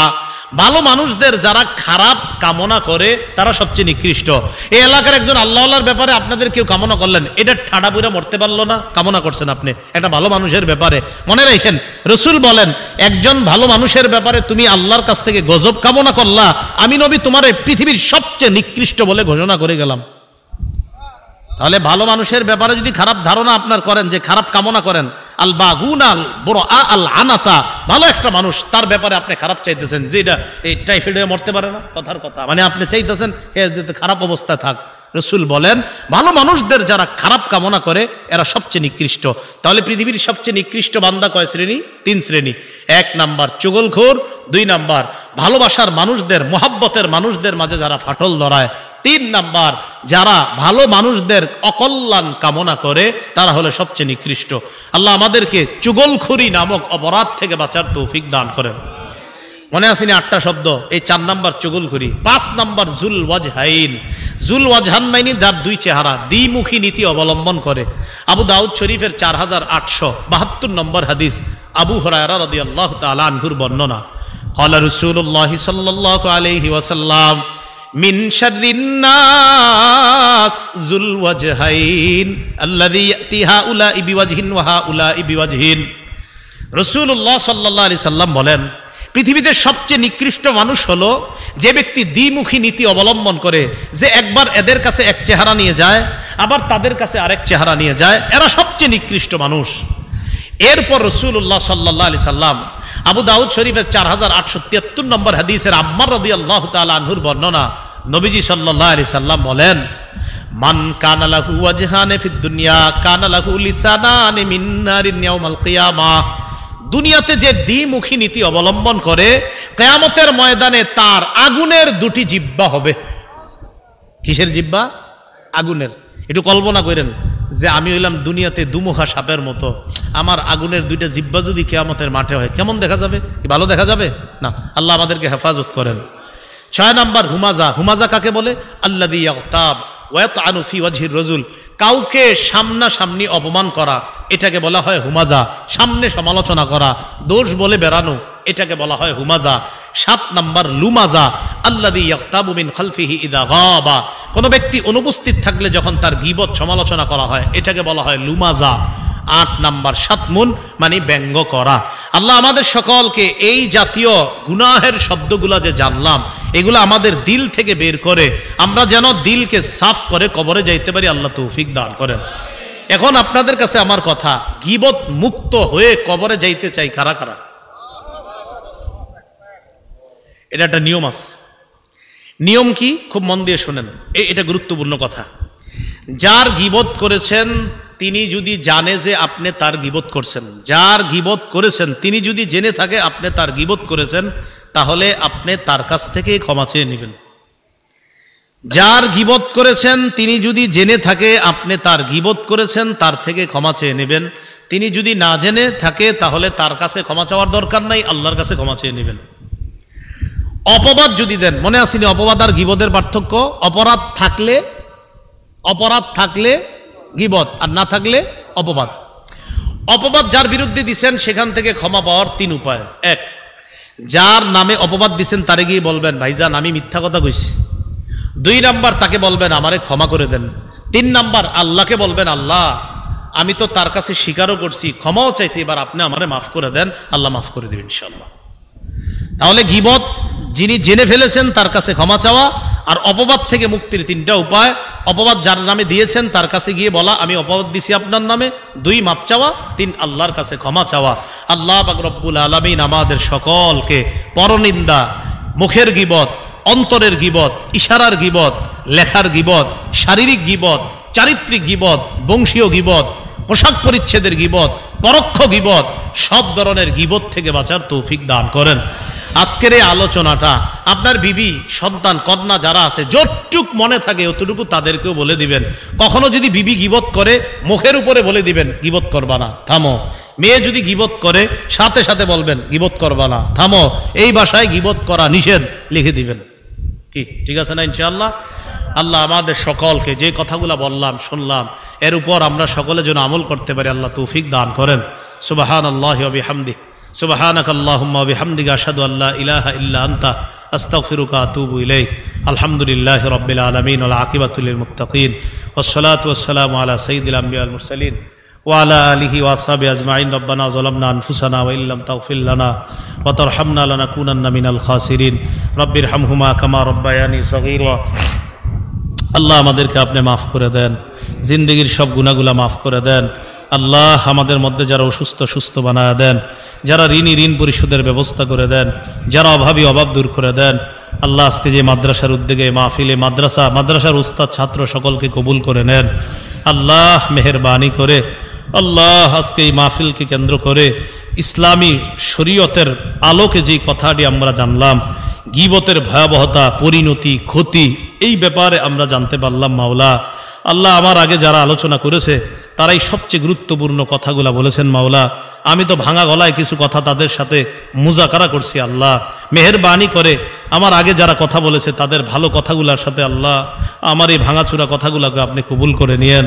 ভালো মানুষদের যারা খারাপ কামনা করে তারা সবচেয়ে নিকৃষ্ট। এই এলাকার একজন আল্লাহর ব্যাপারে আপনাদের কেউ কামনা করলেন, এটা ঠাডা বুড়া মরতে পারলো না, কামনা করছেন আপনি একটা ভালো মানুষের ব্যাপারে। মনে রাখেন, রাসূল বলেন একজন ভালো মানুষের ব্যাপারে তুমি আল্লাহর কাছ থেকে গজব কামনা করলা, আমি নবী তোমার পৃথিবীর সবচেয়ে নিকৃষ্ট বলে ঘোষণা করে গেলাম। তাহলে ভালো মানুষের ব্যাপারে যদি খারাপ ধারণা আপনার করেন, যে খারাপ কামনা করেন, আল বাগুনাল বুরা আল আনাতা, ভালো একটা মানুষ, তার ব্যাপারে আপনি খারাপ চাইতেছেন, যে এটা এই টাইফয়েড হয়ে মরতে পারে না, কথার কথা, মানে আপনি চাইতেছেন যে খারাপ অবস্থায় থাক। রাসূল বলেন ভালো মানুষদের যারা খারাপ কামনা করে এরা সবচেয়ে নিকৃষ্ট। তাহলে পৃথিবীর সবচেয়ে নিকৃষ্ট বান্দা কয় শ্রেণী? তিন শ্রেণী। এক নাম্বার চুগলখোর, দুই নাম্বার ভালোবাসার মানুষদের, মহব্বতের মানুষদের মাঝে যারা ফাটল ধরায়, তিন নাম্বার যারা ভালো মানুষদের অকল্যাণ কামনা করে, তারা হলো সবচেয়ে নিকৃষ্ট। আল্লাহ আমাদেরকে চুগলখুরি নামক অপরাধ থেকে বাঁচার তৌফিক দান করেন। মনে আসেনি 8টা শব্দ? এই 4 নাম্বার চুগলখুরি। 5 নাম্বার জুল ওয়াজহাইন, জুল ওয়াজহান মাইনি যার দুই চেহারা, দ্বিমুখী নীতি অবলম্বন করে। আবু দাউদ শরীফের 4872 নম্বর হাদিস, আবু হুরায়রা রাদিয়াল্লাহু তাআলা আনহুর বর্ণনা। ক্বালা রাসূলুল্লাহ সাল্লাল্লাহু আলাইহি ওয়াসাল্লাম মিন শাররিন নাস জুল ওয়াজহাইন আল্লাযী ইয়াতি হাউলাই বিওয়াজহিন ওয়া হাউলাই বিওয়াজহিন। রাসূলুল্লাহ সাল্লাল্লাহু আলাইহি সাল্লাম বলেন পৃথিবীতে সবচেয়ে নিকৃষ্ট মানুষ হলো যে ব্যক্তি দ্বিমুখী নীতি অবলম্বন করে, যে একবার এদের কাছে এক চেহারা নিয়ে যায়, আবার তাদের কাছে আরেক চেহারা নিয়ে যায়, এরা সবচেয়ে নিকৃষ্ট মানুষ। এরপর রাসূলুল্লাহ সাল্লাল্লাহু আলাইহি সাল্লাম আবু দাউদ শরীফের 4873 নম্বর হাদিসের আম্মার রাদিয়াল্লাহু তাআলা আনহুর বর্ণনা, নবীজি সাল্লাল্লাহু আলাইহি সাল্লাম বলেন মান কানা লাহু ওয়াজহানে ফিদ দুনিয়া কানা লাহু লিসানানি মিন নারিন ইয়াউমাল কিয়ামাহ। দুনিয়াতে যে দ্বিমুখী নীতি অবলম্বন করে, কিয়ামতের ময়দানে তার আগুনের দুটি জিহ্বা হবে। কিসের জিহ্বা? আগুনের। একটু কল্পনা করেন যে আমি হইলাম দুনিয়াতে দুমুখা সাপের মতো, আমার আগুনের দুইটা জিহ্বা যদি কিয়ামতের মাঠে হয়, কেমন দেখা যাবে? কি ভালো দেখা যাবে? না। আল্লাহ আমাদেরকে হেফাজত করেন। 6 নাম্বার হুমাজা। হুমাজা কাকে বলে? আল্লাযী ইয়াগতাব ওয়া ইয়াতআনু ফি ওয়াজহির রাজুল, কাউকে সামনাসামনি অপমান করা, এটাকে বলা হয় হুমাজা। সামনে সমালোচনা করা, দোষ বলে বেড়ানো, এটাকে বলা হয় হুমাজা। 7 নাম্বার লুমাজা, আল্লাযী ইয়াগতাবু মিন খালফিহি ইযা গাবা, কোন ব্যক্তি অনুপস্থিত থাকলে যখন তার গীবত সমালোচনা করা হয়, এটাকে বলা হয় লুমাজা। 8 নাম্বার শাতমুন, মানে ব্যঙ্গ করা। আল্লাহ আমাদের সকলকে এই জাতীয় গুনাহের শব্দগুলা যে জানলাম, এগুলো আমাদের দিল থেকে বের করে আমরা যেন দিলকে সাফ করে কবরে যাইতে পারি, আল্লাহ তৌফিক দান করেন। এখন আপনাদের কাছে আমার কথা, গীবত মুক্ত হয়ে কবরে যাইতে চাই কারা কারা? এটা একটা নিয়ম আছে। নিয়ম কি? খুব মন দিয়ে শোনেন, এটা গুরুত্বপূর্ণ কথা। যার গীবত করেছেন তিনি যদি জানে যে আপনি তার গীবত করছেন, যার গীবত করেছেন তিনি যদি জেনে থাকে আপনি তার গীবত করেছেন, তাহলে আপনি তার কাছ থেকে ক্ষমা চেয়ে নেবেন। যার গীবত করেছেন তিনি যদি জেনে থাকে আপনি তার গীবত করেছেন, তার থেকে ক্ষমা চেয়ে নেবেন। তিনি যদি না জেনে থাকে তাহলে তার কাছে ক্ষমা চাওয়ার দরকার নাই, আল্লাহর কাছে ক্ষমা চেয়ে নেবেন। অপবাদ যদি দেন, মনে আসেনি অপবাদ আর গীবতের পার্থক্য? অপরাধ থাকলে গীবত, আর না থাকলে অপবাদ। অপবাদ যার বিরুদ্ধে দিছেন সেখান থেকে ক্ষমা পাওয়ার 3 উপায়। 1, যার নামে অপবাদ দিছেন তারে গিয়ে বলবেন, ভাইজান আমি মিথ্যা কথা কইছি। 2 নাম্বার তাকে বলবেন আমারে ক্ষমা করে দেন। 3 নাম্বার আল্লাহকে বলবেন, আল্লাহ আমি তো তার কাছে স্বীকারও করছি, ক্ষমাও চাইছি, এবার আপনি আমারে মাফ করে দেন, আল্লাহ মাফ করে দেবেন ইনশাআল্লাহ। তাহলে গীবত যিনি জেনে ফেলেছেন তার কাছে ক্ষমা চাওয়া, আর অপবাদ থেকে মুক্তির 3টা উপায়। অপবাদ যার নামে দিয়েছেন তার কাছে গিয়ে বলা, আমি অপবাদ দিছি আপনার নামে। 2, মাপ চাওয়া। 3, আল্লাহর কাছে ক্ষমা চাওয়া। আল্লাহ পাক রব্বুল আলামিন আমাদের সকলকে পরনিন্দা, মুখের গীবত, অন্তরের গীবত, ইশারার গীবত, লেখার গীবত, শারীরিক গীবত, চারিত্রিক গীবত, বংশীয় গীবত, পোশাক পরিচ্ছেদের গীবত, পরোক্ষ গীবত, সব ধরনের গীবত থেকে বাঁচার তৌফিক দান করেন। আজকের এই আলোচনাটা আপনার বিবি, সন্তান, কন্যা যারা আছে, যতটুক মনে থাকে অতটুকু তাদেরকেও বলে দিবেন। কখনো যদি বিবি গীবত করে মুখের উপরে বলে দিবেন গীবত করবা না, থামো। মেয়ে যদি গীবত করে সাথে সাথে বলবেন গীবত করবা না, থামো। এই ভাষায় গীবত করা নিষেধ লিখে দিবেন। কি ঠিক আছে না ইনশাআল্লাহ? আল্লাহ আমাদের সকলকে যে কথাগুলো বললাম শুনলাম এর উপর আমরা সকলে যেন আমল করতে পারি, আল্লাহ তৌফিক দান করেন। সুবহানাল্লাহি ওয়া বিহামদিহি, সুবহানাকাল্লাহুম্মা ওয়া বিহামদিকা আশহাদু আল্লা ইলাহা ইল্লা আনতা আস্তাগফিরুকা ওয়া আতুবু ইলাইক। আলহামদুলিল্লাহি রাব্বিল আলামিন ওয়াল আকিবাতু লিল মুত্তাকিন ওয়াস সালাতু ওয়াস সালামু আলা সাইয়্যিদিল আমবিয়া ওয়াল মুরসালিন ওয়া আলা আলিহি ওয়া আসহাবিহি আজমাইন। রব্বানা যালামনা আনফুসানা ওয়া ইল্লাম তাগফির লানা ওয়া তারহামনা লানাকুনান্না মিনাল খাসিরিন। রব্বিরহামহুমা কামা রাব্বায়ানি সগীরা। আল্লাহ আমাদেরকে আপনি মাফ করে দেন, জিন্দেগির সব গুনাহগুলো মাফ করে দেন। আল্লাহ আমাদের মধ্যে যারা অসুস্থ সুস্থ বানায় দেন, যারা ঋণী ঋণ পরিশোধের ব্যবস্থা করে দেন, যারা অভাবী অভাব দূর করে দেন। আল্লাহ আজকে যে মাদ্রাসার উদ্যোগে মাহফিলে মাদ্রাসার উস্তাদ ছাত্র সকলকে কবুল করে নেন। আল্লাহ মেহেরবানি করে আল্লাহ আজকে এই মাহফিলকে কেন্দ্র করে ইসলামী শরীয়তের আলোকে যে কথাটি আমরা জানলাম, গীবতের ভয়াবহতা, পরিণতি, ক্ষতি, এই ব্যাপারে আমরা জানতে পারলাম। মাওলা আল্লাহ আমার আগে যারা আলোচনা করেছে তারাই সবচেয়ে গুরুত্বপূর্ণ কথাগুলা বলেছেন। মাওলা আমি তো ভাঙা গলায় কিছু কথা তাদের সাথে মুজাকারা করছি। আল্লাহ মেহেরবানি করে আমার আগে যারা কথা বলেছে তাদের ভালো কথাগুলোর সাথে আল্লাহ আমার এই ভাঙাচুরা কথাগুলোকে আপনি কবুল করে নিয়েন।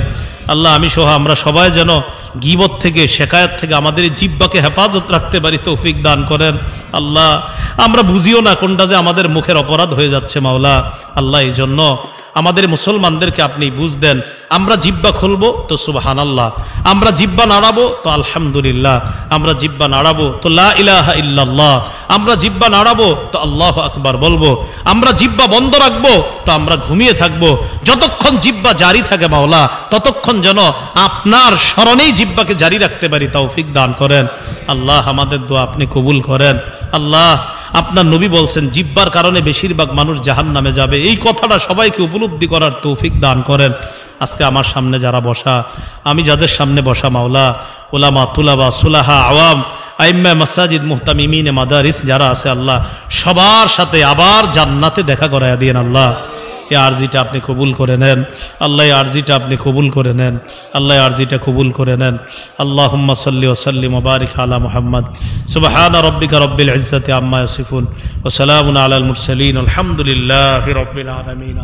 আল্লাহ আমি সহ আমরা সবাই যেন গীবত থেকে, শেকায়ত থেকে আমাদের এই জিহ্বাকে হেফাজত রাখতে পারি, তৌফিক দান করেন। আল্লাহ আমরা বুঝিও না কোনটা যে আমাদের মুখের অপরাধ হয়ে যাচ্ছে। মাওলা আল্লাহ এই জন্য আমাদের মুসলমানদেরকে আপনি বুঝ দেন। আমরা জিহ্বা খুলবো তো সুবহানাল্লাহ, আমরা জিহ্বা নাড়াবো তো আলহামদুলিল্লাহ, আমরা জিহ্বা নাড়াবো তো লা ইলাহা ইল্লাল্লাহ, আমরা জিহ্বা নাড়াবো তো আল্লাহু আকবার বলবো, আমরা জিহ্বা বন্ধ রাখবো তো আমরা ঘুমিয়ে থাকবো। যতক্ষণ জিহ্বা জারি থাকে মাওলা ততক্ষণ যেন আপনার স্মরণেই জিহ্বাকে জারি রাখতে পারি, তৌফিক দান করেন। আল্লাহ আমাদের দোয়া আপনি কবুল করেন। আল্লাহ আপনার নবী বলছেন জিহ্বার কারণে বেশিরভাগ মানুষ জাহান্নামে যাবে, এই কথাটা সবাইকে উপলব্ধি করার তৌফিক দান করেন। আজকে আমার সামনে যারা বসা, আমি যাদের সামনে বসা মাওলা, উলামা, তুলাবা, সুলাহা, আওয়াম, আইম্মা মাসাজিদ, মুহতামিমিনে মাদারিস যারা আছে আল্লাহ সবার সাথে আবার জান্নাতে দেখা করায়া দিয়েন। আল্লাহ এই আরজিটা আপনি কবুল করে নেন আল্লাহ, এই আরজিটা আপনি কবুল করে নেন আল্লাহ, এই আরজিটা কবুল করে নেন। আল্লাহুম্মা সাল্লি ওয়া সাল্লিম ওয়া বারিক আলা মুহাম্মদ। সুবহানা রাব্বিকা রাব্বিল ইজ্জাতি আম্মা ইয়াসিফুন ওয়া সালামুন আলাল মুরসালিন আলহামদুলিল্লাহি রাব্বিল আলামিন।